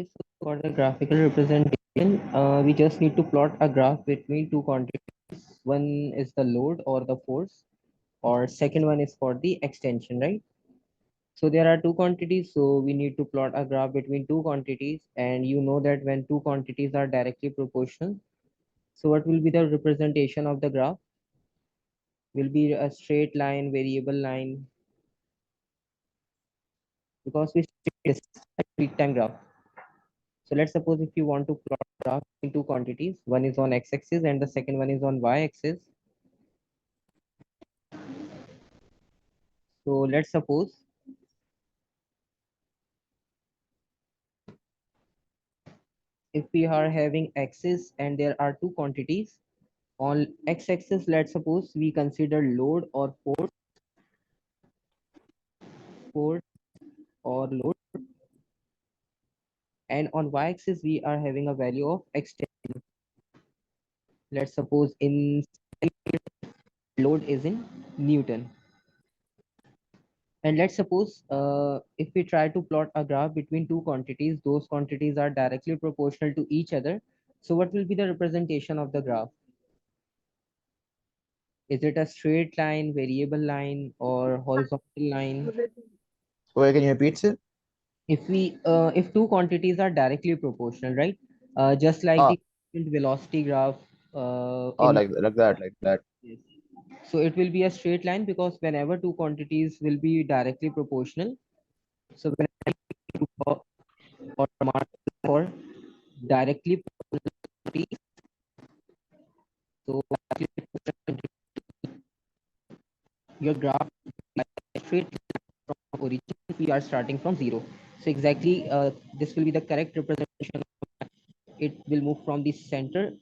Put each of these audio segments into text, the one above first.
Okay, so for the graphical representation, we just need to plot a graph between two quantities. One is the load or the force, or second one is for the extension, right? So there are two quantities, so we need to plot a graph between two quantities, and you know that when two quantities are directly proportional, so what will be the representation of the graph? Will be a straight line, variable line, because we this peak time graph. So let's suppose if you want to plot a graph in two quantities, one is on x-axis and the second one is on y-axis. So let's suppose if we are having axis and there are two quantities on x-axis, let's suppose we consider load or force or load, and on y-axis we are having a value of extension. Let's suppose in load is in Newton. And let's suppose if we try to plot a graph between two quantities, those quantities are directly proportional to each other. So what will be the representation of the graph? Is it a straight line, variable line, or horizontal line? Wait, can you repeat it? If two quantities are directly proportional, right? Just like Oh, the velocity graph oh, in like that, like that. yes. So it will be a straight line because whenever two quantities will be directly proportional, so when or mark for directly proportional, so your graph straight from origin, we are starting from zero. So exactly this will be the correct representation. It will move from the center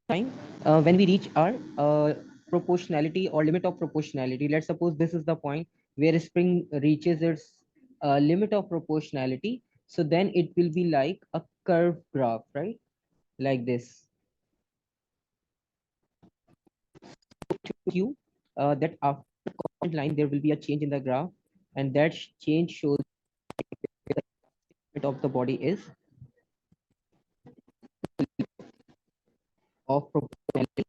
time when we reach our proportionality or limit of proportionality. Let's suppose this is the point where spring reaches its limit of proportionality. So then it will be like a curved graph, right? Like this. You that after the line there will be a change in the graph, and that change shows the limit of the body is of proportionality.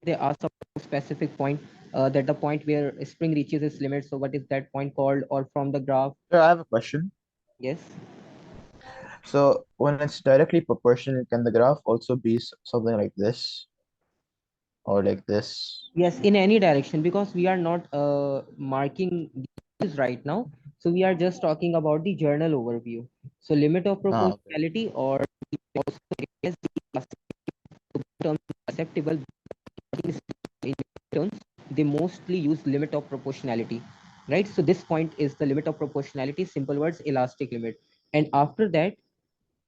There are some specific point that the point where spring reaches its limit. So what is that point called, or from the graph? Sir, I have a question. Yes. So when it's directly proportional, can the graph also be something like this or like this? Yes, in any direction, because we are not marking these right now. So we are just talking about the journal overview. So limit of Ah, okay. proportionality, or also as the term acceptable in terms, they mostly use limit of proportionality, right? So this point is the limit of proportionality, simple words, elastic limit. And after that,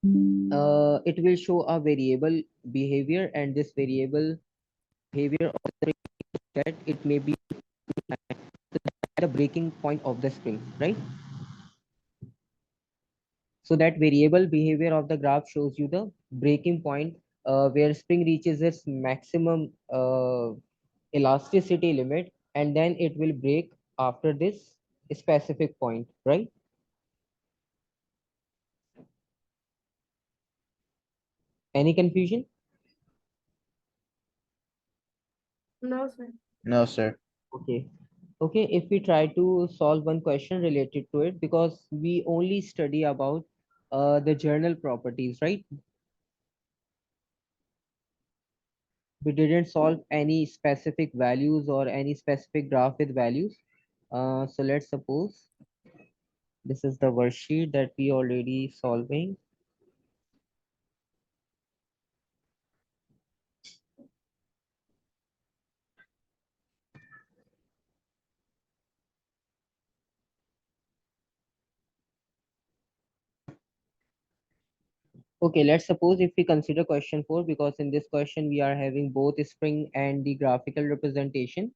it will show a variable behavior, and this variable behavior of the that it may be the breaking point of the spring, right? So that variable behavior of the graph shows you the breaking point where spring reaches its maximum elasticity limit, and then it will break after this specific point, right? Any confusion? No, sir. No, sir. Okay. Okay, if we try to solve one question related to it, because we only study about the journal properties, right? We didn't solve any specific values or any specific graph with values. So let's suppose this is the worksheet that we already solving. Okay, let's suppose if we consider question 4, because in this question we are having both spring and the graphical representation.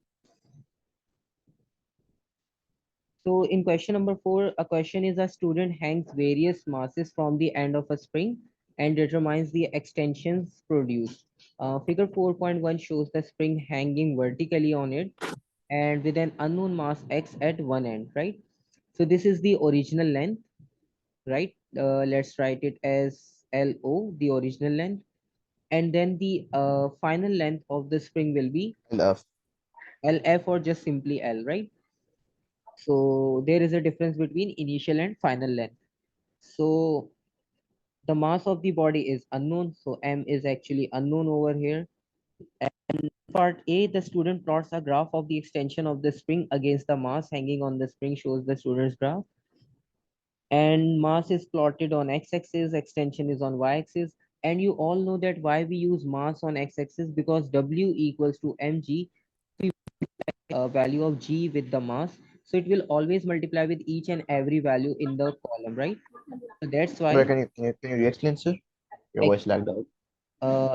So in question number 4, a question is: a student hangs various masses from the end of a spring and determines the extensions produced. Figure 4.1 shows the spring hanging vertically on it. and with an unknown mass x at one end, right? So this is the original length, right? Let's write it as LO, the original length, and then the final length of the spring will be LF. LF or just simply L, right? So there is a difference between initial and final length. So the mass of the body is unknown, so M is actually unknown over here. And part A, the student plots a graph of the extension of the spring against the mass hanging on the spring, shows the student's graph. And mass is plotted on x-axis, extension is on y-axis. And you all know that why we use mass on x-axis, because W equals to mg, value of g with the mass. So it will always multiply with each and every value in the column, right? So that's Where why can you re-explain, sir? Your voice lagged out.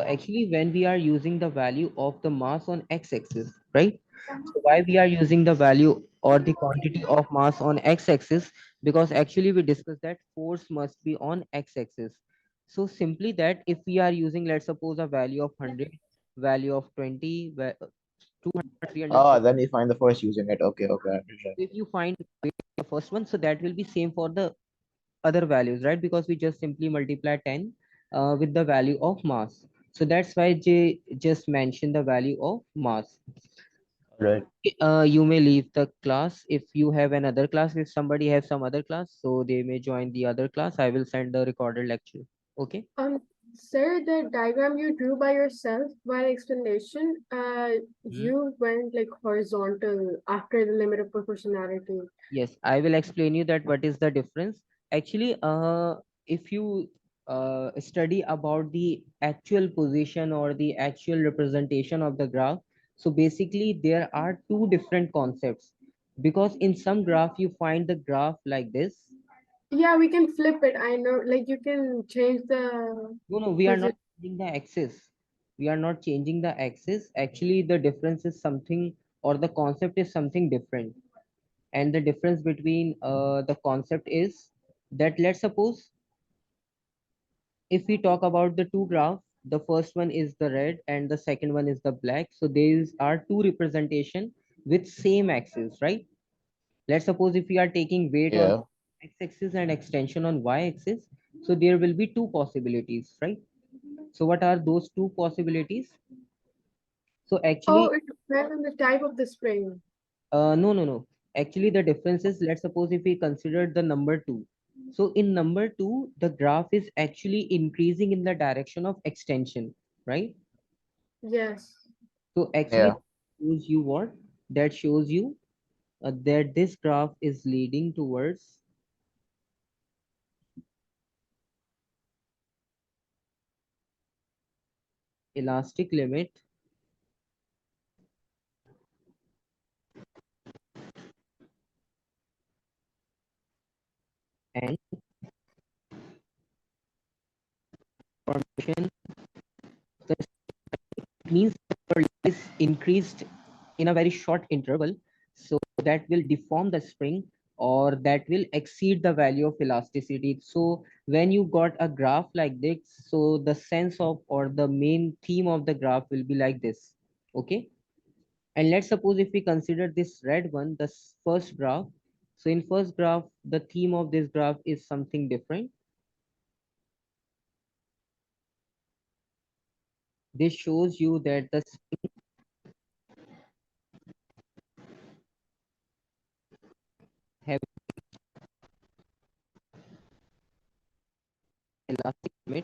actually when we are using the value of the mass on x-axis, right? So why we are using the value or the quantity of mass on x-axis? Because actually we discussed that force must be on x-axis. So simply that if we are using, let's suppose, a value of 100, value of 20, 200, 300, Ah, then you find the force using it. Okay, okay, I understand. if you find the first one, so that will be same for the other values, right? Because we just simply multiply 10 with the value of mass. So that's why J just mentioned the value of mass. Right. You may leave the class if you have another class. If somebody has some other class, so they may join the other class. I will send the recorded lecture. Okay. Um, Sir, the diagram you drew by yourself while explanation, Hmm. you went like horizontal after the limit of proportionality. Yes, I will explain you that what is the difference. Actually, if you study about the actual position or the actual representation of the graph, so basically there are two different concepts. Because in some graph you find the graph like this. Yeah, we can flip it. I know, like you can change the No, no, we are not position. changing the axis. We are not changing the axis. Actually, the difference is something, or the concept is something different. And the difference between the concept is that, let's suppose, if we talk about the two graphs, the first one is the red and the second one is the black. So these are two representation with same axis, right? Let's suppose if we are taking weight on Yeah. x-axis and extension on y-axis, so there will be two possibilities, right? So what are those two possibilities? So Oh, actually, it depends on the type of the spring. no, no, no. Actually, the difference is, let's suppose if we consider the number two. So in number two, the graph is actually increasing in the direction of extension, right? Yes. So actually, Yeah. shows you what? That shows you that this graph is leading towards elastic limit and formation. That means the is increased in a very short interval, so that will deform the spring or that will exceed the value of elasticity. So when you got a graph like this, so the sense of or the main theme of the graph will be like this. Okay. And let's suppose if we consider this red one, the first graph. So in first graph, the theme of this graph is something different. This shows you that the have elastic limit.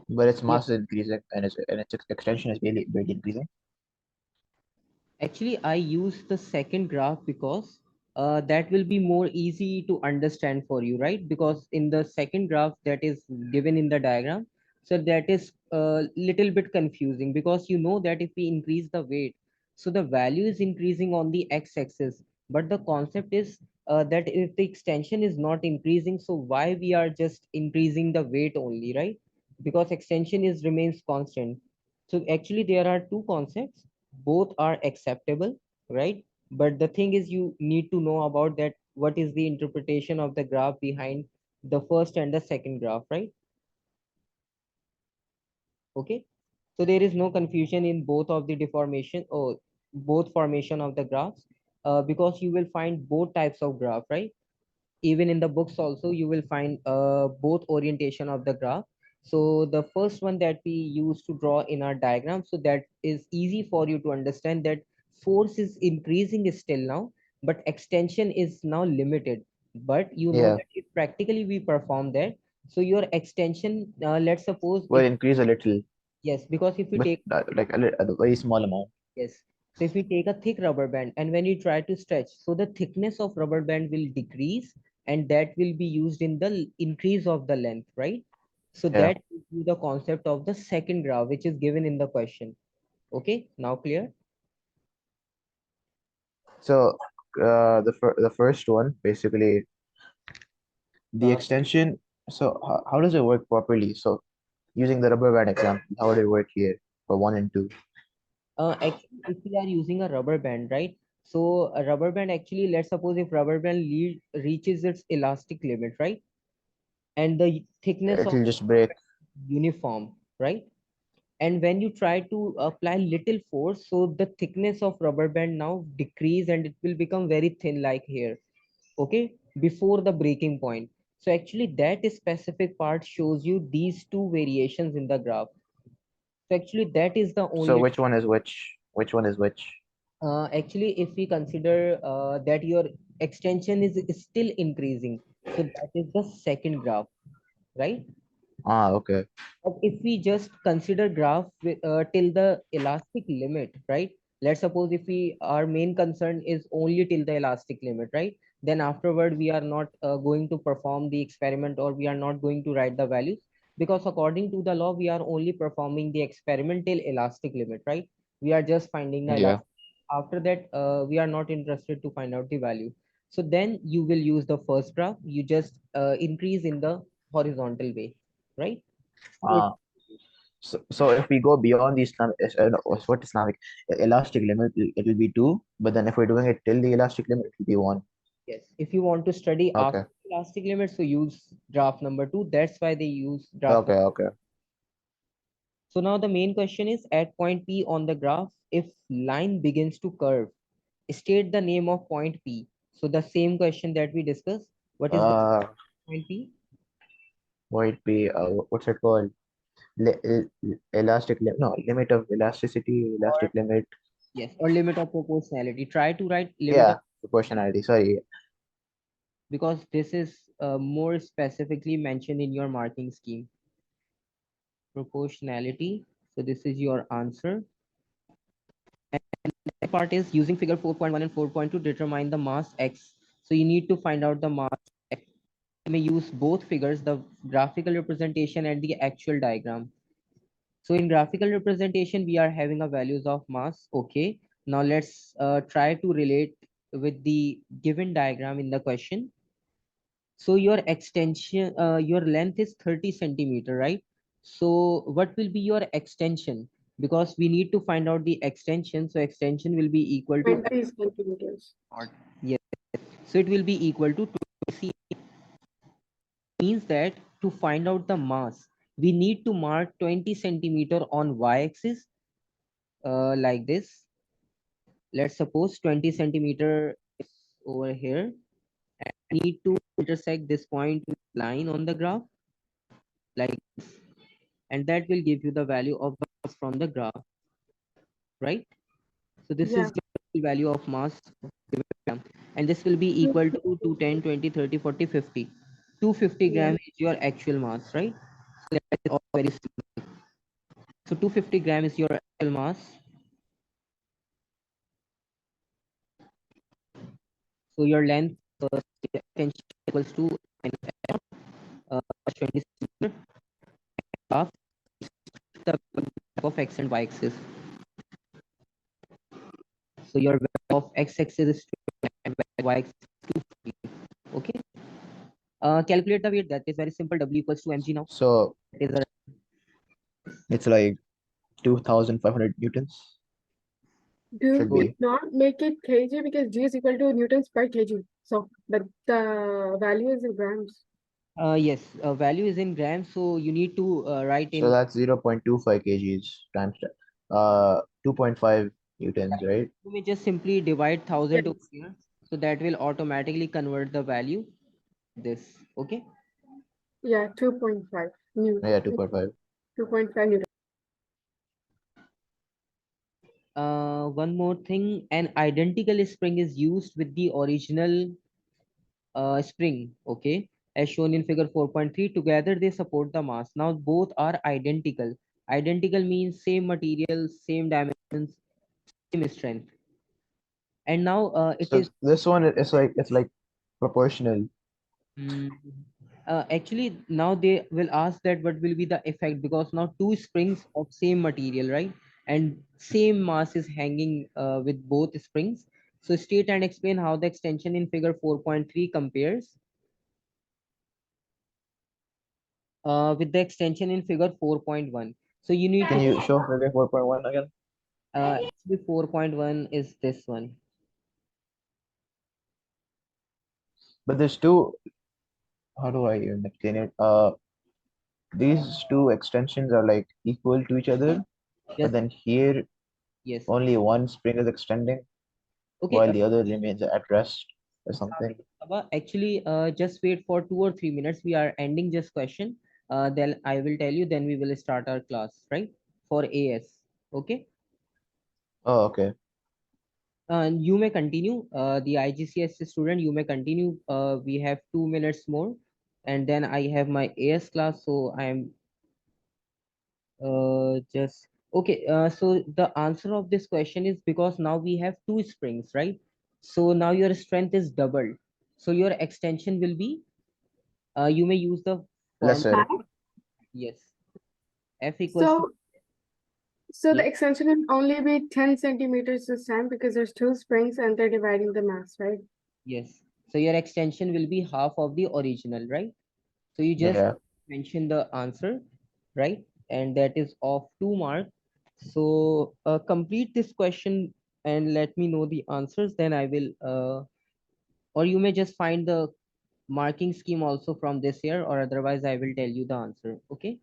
But its Yeah. mass is increasing and its extension is barely increasing. Actually, I use the second graph because that will be more easy to understand for you, right? Because in the second graph that is given in the diagram, so that is a little bit confusing, because you know that if we increase the weight, so the value is increasing on the x-axis, but the concept is that if the extension is not increasing, so why we are just increasing the weight only, right? Because extension is remains constant. So actually there are two concepts, both are acceptable, right? But the thing is you need to know about that what is the interpretation of the graph behind the first and the second graph, right? Okay. So there is no confusion in both of the deformation or both formation of the graphs, because you will find both types of graph, right? Even in the books also you will find both orientation of the graph. So the first one that we use to draw in our diagram, so that is easy for you to understand that force is increasing still now, but extension is now limited. But you know Yeah, that if practically we perform that, so your extension, let's suppose will if, increase a little, yes, because if you but take, like a very small amount. yes. So if we take a thick rubber band and when you try to stretch, so the thickness of rubber band will decrease, and that will be used in the increase of the length, right? So Yeah. that is the concept of the second graph, which is given in the question. Okay, now clear? So the first one basically the Uh, extension. So how does it work properly? So using the rubber band example, how would it work here for one and two? Actually, if we are using a rubber band, right? So a rubber band actually, let's suppose if rubber band reaches its elastic limit, right? And the thickness of It'll just break. uniform, right? And when you try to apply little force, so the thickness of rubber band now decrease and it will become very thin like here, okay, before the breaking point. So actually that specific part shows you these two variations in the graph. So actually that is the So only, which one is which? Which one is which? actually if we consider that your extension is still increasing, so that is the second graph, right? Ah, okay. But if we just consider graph till the elastic limit, right? Let's suppose if we our main concern is only till the elastic limit, right? Then afterward we are not going to perform the experiment, or we are not going to write the values, because according to the law we are only performing the experiment till elastic limit, right? We are just finding the Yeah. elastic. After that, we are not interested to find out the value. So then you will use the first graph. You just increase in the horizontal way, right? So Ah. So if we go beyond the what Islamic elastic limit, it will be two. But then if we're doing it till the elastic limit, it will be one. yes, if you want to study after Okay. elastic limit, so use graph number two. That's why they use graph Okay. number. Okay. So now the main question is at point P on the graph, if line begins to curve, state the name of point P. So the same question that we discussed. What is the Uh, point P? might be what's it called? Elastic limit? No, limit of elasticity. Or Elastic limit. yes, or limit of proportionality. Try to write limit of, Yeah, proportionality. Sorry. because this is more specifically mentioned in your marking scheme. Proportionality. So this is your answer. Part is using figure 4.1 and 4.2 determine the mass x. So you need to find out the mass x. You may use both figures, the graphical representation and the actual diagram. So in graphical representation we are having a values of mass. Okay, now let's try to relate with the given diagram in the question. So your extension, your length is 30 centimeter, right? So what will be your extension? Because we need to find out the extension, so extension will be equal to, 20 centimeters. yes, so it will be equal to 20. Means that to find out the mass, we need to mark 20 centimeter on y-axis, like this. Let's suppose 20 centimeter is over here. We need to intersect this point with line on the graph, like this, and that will give you the value of mass from the graph, right? So this Yeah. is the value of mass, and this will be equal to 210, 20, 30, 40, 50. 250 Yeah. gram is your actual mass, right? So that is all very simple. So 250 gram is your actual mass. So your length, extension equals to uh, 20 centimeter, half the of x and y axis. So your value of x axis is 20 and y axis is 250. Okay. Calculate the weight. That is very simple. W equals to mg now. So That is a, it's like 2,500 newtons. Should Do so be. not make it kg because G is equal to newtons per kg. So, but the value is in grams. Yes, value is in grams, so you need to write So in. that's 0.25 kgs times 2.5 newtons, right? You may just simply divide 1000 over Yes. here, so that will automatically convert the value. This, okay. Yeah, 2.5 Yeah, Newton. 2.5. 2.5 Newton. One more thing, an identical spring is used with the original spring, okay, as shown in figure 4.3. Together they support the mass. Now both are identical. Identical means same material, same dimensions, same strength. And now it So is. this one is like it's like proportional. Mm, actually, now they will ask that what will be the effect, because now two springs of same material, right? And same mass is hanging with both springs. So state and explain how the extension in figure 4.3 compares with the extension in figure 4.1. So you need Can to, you show figure 4.1 again? actually 4.1 is this one. But there's two. How do I even explain it? These two extensions are like equal to each other, but Just, then here yes. only one spring is extending Okay. while the other remains at rest or something. Actually, just wait for 2 or 3 minutes. We are ending this question. Then I will tell you. Then we will start our class, right? For AS. Okay. Oh, okay. And you may continue. The IGCSE student, you may continue. We have 2 minutes more, and then I have my AS class. So I am just okay. So the answer of this question is because now we have two springs, right? So now your strength is doubled. So your extension will be. You may use the formula. Lesser. Yes. F equals to, So, so the yes, extension will only be 10 centimeters this time because there's two springs and they're dividing the mass, right? yes. So your extension will be half of the original, right? So you just Yeah. mention the answer, right? And that is of 2 mark. So complete this question and let me know the answers. Then I will, or you may just find the marking scheme also from this year, or otherwise I will tell you the answer. Okay.